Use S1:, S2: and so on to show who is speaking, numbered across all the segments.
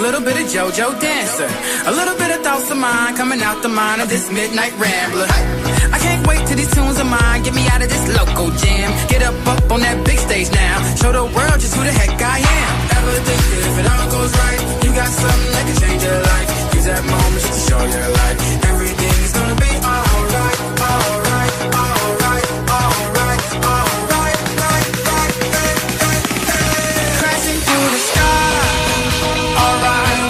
S1: little bit of JoJo dancer, a little bit of thoughts of mine coming out the mind of this midnight rambler. I can't wait till these tunes of mine get me out of this local jam. Get up on that big stage now, show the world just who the heck I am. Ever think that if it all goes right, you got something that can change your life? Use that moment just to show your light. Everything is gonna be alright, alright, alright, alright, alright, right. Crashing through the sky, alright.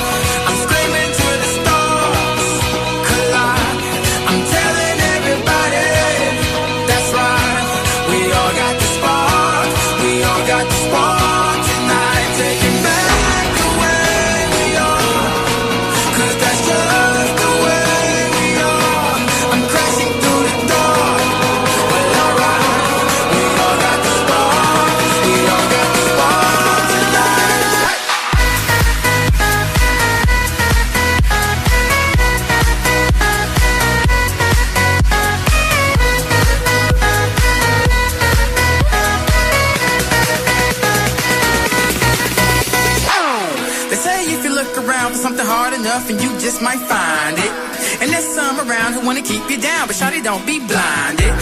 S1: I'm screaming till the stars collide. I'm telling everybody, that's right. We all got the spark, we all got the spark tonight. Taking back the way we are, 'cause that's just the way we are. I'm crashing through the door, well alright. We all got the spark, we all got the spark tonight. They say if you look around for something hard enough, and you just might find it. And there's some around who wanna keep you down, but shawty, don't be blinded.